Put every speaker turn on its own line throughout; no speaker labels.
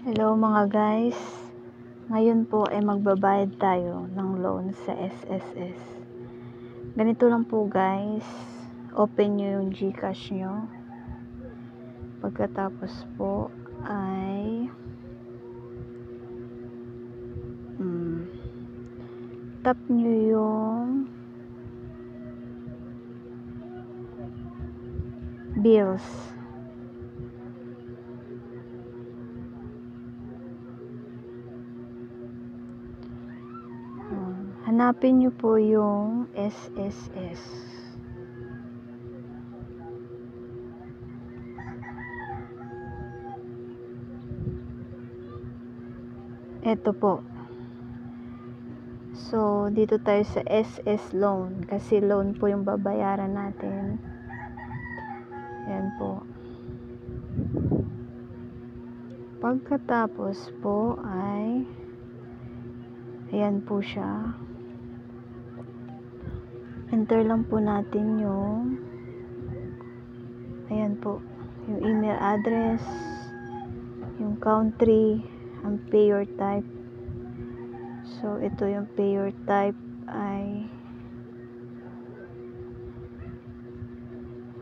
Hello mga guys, ngayon po ay magbabayad tayo ng loan sa SSS. Ganito lang po guys, open nyo yung GCash nyo. Pagkatapos po ay tap nyo yung bills. Hanapin nyo po yung SSS. Ito po. So, dito tayo sa SS loan kasi loan po yung babayaran natin. Ayan po. Pagkatapos po ay ayan po siya. Enter lang po natin yung ayan po, yung email address, yung country, ang payer type. So, ito yung payer type ay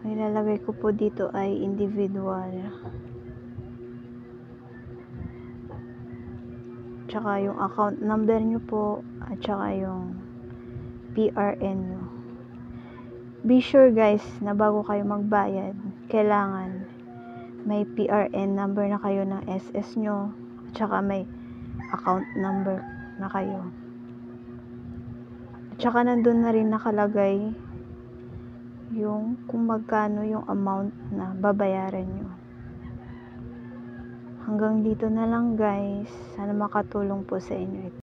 ilalagay ko po dito ay individual. Tsaka yung account number nyo po at tsaka yung PRN nyo. Be sure guys na bago kayo magbayad, kailangan may PRN number na kayo ng SS nyo at tsaka may account number na kayo. At tsaka nandun na rin nakalagay yung kung magkano yung amount na babayaran nyo. Hanggang dito na lang guys. Sana makatulong po sa inyo ito.